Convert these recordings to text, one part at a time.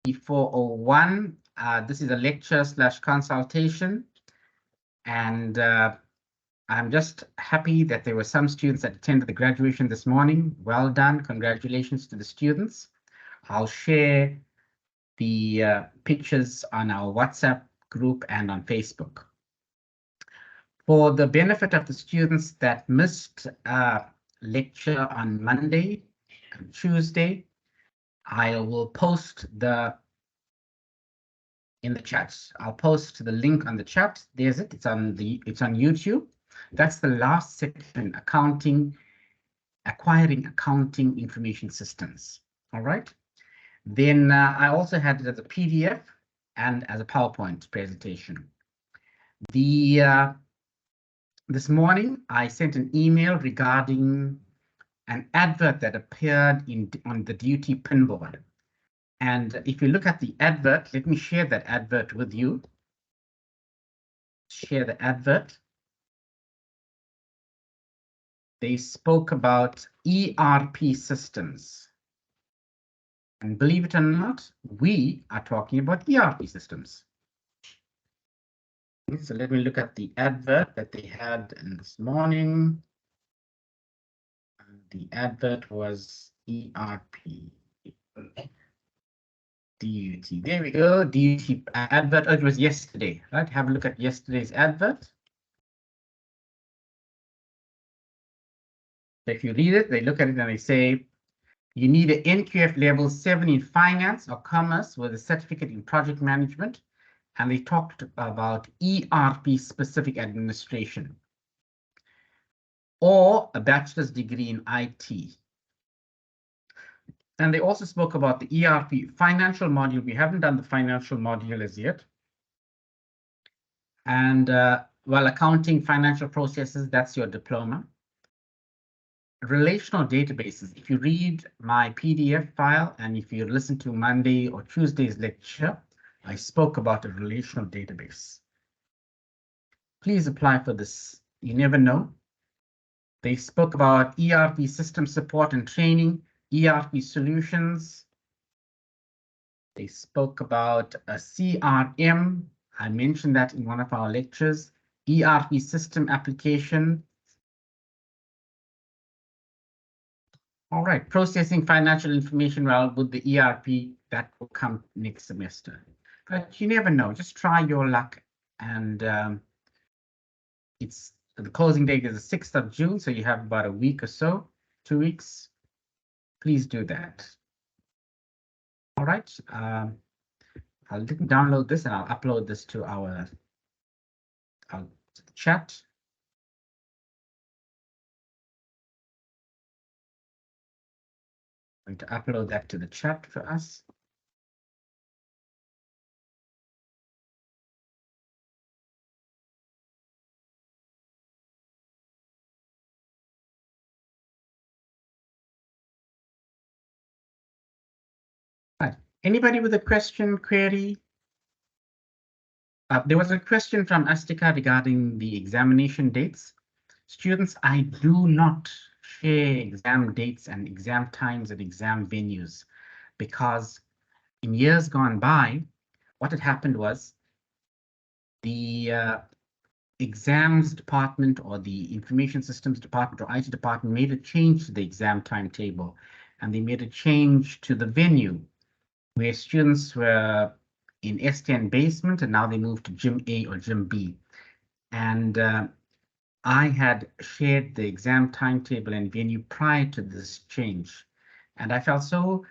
ADVC401. This is a lecture / consultation, and I'm just happy that there were some students that attended the graduation this morning. Well done. Congratulations to the students. I'll share the pictures on our WhatsApp group and on Facebook. For the benefit of the students that missed lecture on Monday and Tuesday, I will post in the chat. I'll post the link on the chat. There's it. It's on YouTube. That's the last section, acquiring accounting information systems. All right. Then I also had it as a PDF and as a PowerPoint presentation. This morning I sent an email regarding an advert that appeared on the duty pinboard. And if you look at the advert, let me share that advert with you. Share the advert. They spoke about ERP systems. And believe it or not, we are talking about ERP systems. So let me look at the advert that they had this morning. The advert was ERP. DUT. There we go. DUT advert. Oh, it was yesterday, right? Have a look at yesterday's advert. So if you read it, they look at it and they say, you need an NQF level 7 in finance or commerce with a certificate in project management. And they talked about ERP specific administration or a bachelor's degree in IT. And they also spoke about the ERP financial module. We haven't done the financial module as yet. And well, accounting financial processes, that's your diploma. Relational databases. If you read my PDF file and if you listen to Monday or Tuesday's lecture, I spoke about a relational database. Please apply for this. You never know. They spoke about ERP system support and training, ERP solutions. They spoke about a CRM. I mentioned that in one of our lectures. ERP system application. All right, processing financial information with the ERP, that will come next semester. But you never know, just try your luck. And the closing date is the 6th of June, so you have about a week or so, 2 weeks. Please do that. All right, I'll download this and I'll upload this to our chat. I'm going to upload that to the chat for us. Right. Anybody with a question, query? There was a question from Astika regarding the examination dates. Students, I do not share exam dates and exam times and exam venues because in years gone by, what had happened was the exams department or the information systems department or IT department made a change to the exam timetable, and they made a change to the venue where students were in S10 basement and now they moved to Gym A or Gym B. And I had shared the exam timetable and venue prior to this change. And I felt so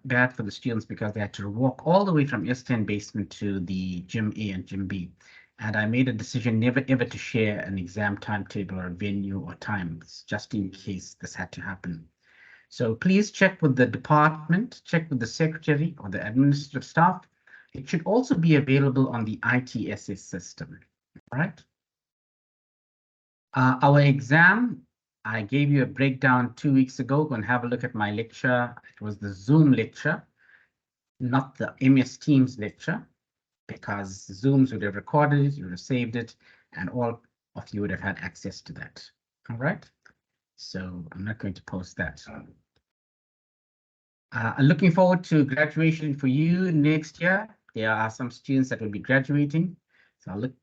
bad for the students because they had to walk all the way from S10 basement to the Gym A and Gym B. And I made a decision never ever to share an exam timetable or venue or times, just in case this had to happen. So please check with the department, check with the secretary or the administrative staff. It should also be available on the ITSS system, all right? Our exam, I gave you a breakdown 2 weeks ago. Go and have a look at my lecture. It was the Zoom lecture, not the MS Teams lecture, because Zooms would have recorded it, you would have saved it, and all of you would have had access to that. All right. So I'm not going to post that. Looking forward to graduation for you next year. There are some students that will be graduating, so I look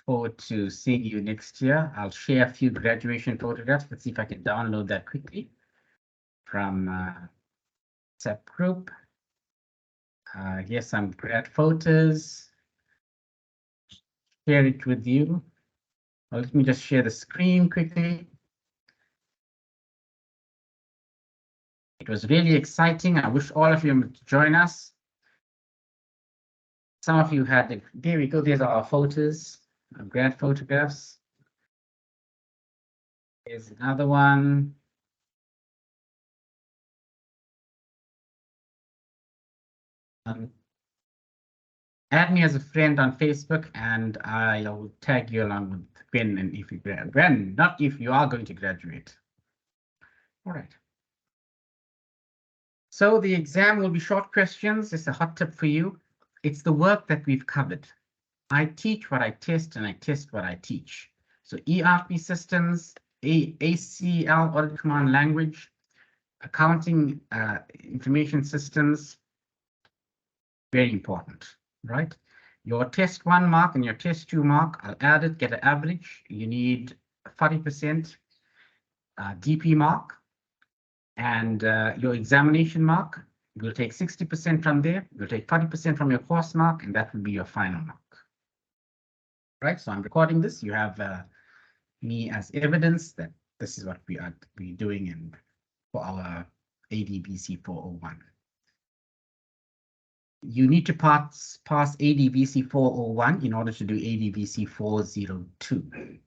forward to seeing you next year. I'll share a few graduation photographs. Let's see if I can download that quickly from WhatsApp group. Here's some grad photos. Share it with you. Well, let me just share the screen quickly. It was really exciting. I wish all of you would join us. Some of you had, there we go, these are our photos, our grad photographs. Here's another one. Add me as a friend on Facebook and I'll tag you along with Gwen, and if you Gwen, not if you are going to graduate. All right. So the exam will be short questions. It's a hot tip for you. It's the work that we've covered. I teach what I test and I test what I teach. So ERP systems, ACL, audit command language, accounting, information systems, very important, right? Your test 1 mark and your test 2 mark, I'll add it, get an average. You need 40% DP mark, and your examination mark, we'll take 60% from there. We'll take 40% from your course mark, and that will be your final mark. Right, so I'm recording this. You have me as evidence that this is what we are doing for our ADVC401. You need to pass ADVC401 in order to do ADVC402.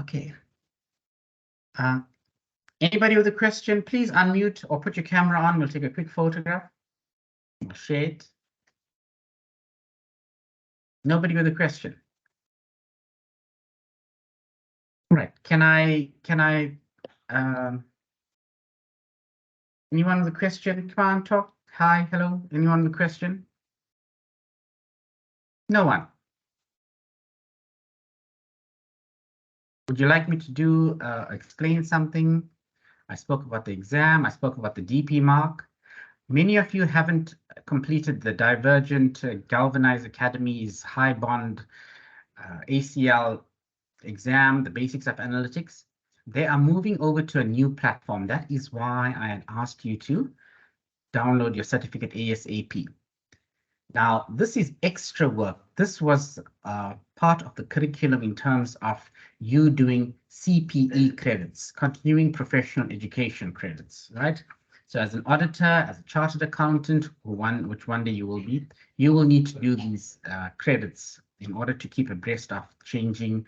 Okay. Anybody with a question, please unmute or put your camera on. We'll take a quick photograph. We'll share it. Nobody with a question. All right. Can I anyone with a question? Come on, talk. Hi, hello. Anyone with a question? No one. Would you like me to do explain something? I spoke about the exam. I spoke about the DP mark. Many of you haven't completed the Divergent Galvanize Academy's high bond ACL exam, the basics of analytics. They are moving over to a new platform. That is why I had asked you to download your certificate ASAP. Now, this is extra work. This was part of the curriculum in terms of you doing CPE credits, continuing professional education credits, right? So as an auditor, as a chartered accountant, which one day you will be, you will need to do these credits in order to keep abreast of changing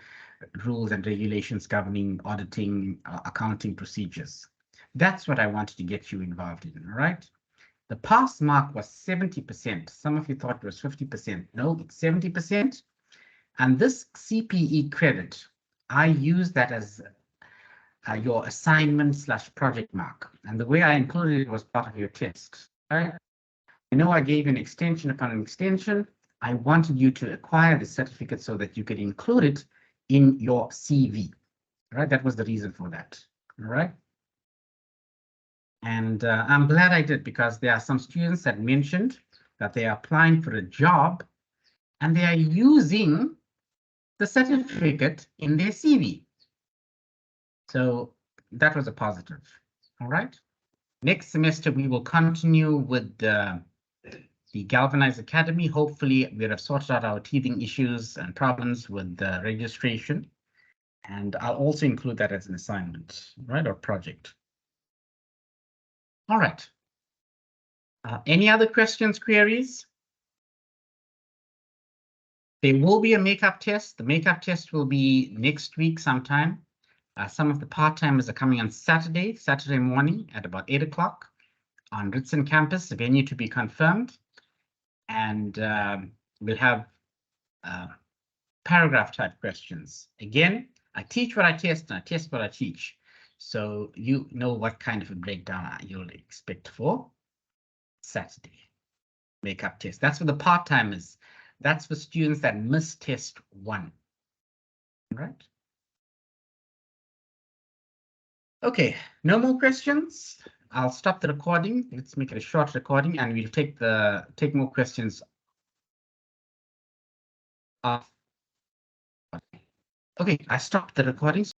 rules and regulations governing auditing, accounting procedures. That's what I wanted to get you involved in, all right? The pass mark was 70%. Some of you thought it was 50%. No, it's 70%. And this CPE credit, I use that as your assignment/project mark. And the way I included it was part of your test. Right? I know I gave an extension upon an extension. I wanted you to acquire the certificate so that you could include it in your CV. Right? That was the reason for that. All right. And I'm glad I did, because there are some students that mentioned that they are applying for a job and they are using the certificate in their CV. So that was a positive. All right. Next semester, we will continue with the Galvanize Academy. Hopefully, we have sorted out our teething issues and problems with the registration. And I'll also include that as an assignment, right, or project. All right. Any other questions, queries? There will be a makeup test. The makeup test will be next week sometime. Some of the part-timers are coming on Saturday morning at about 8 o'clock on Ritson campus, the venue to be confirmed. And we'll have paragraph type questions. Again, I teach what I test and I test what I teach. So you know what kind of a breakdown you'll expect for Saturday makeup test. That's for the part-timers. That's for students that miss test 1. Right? Okay, no more questions. I'll stop the recording. Let's make it a short recording, and we'll take more questions. Okay, I stopped the recording.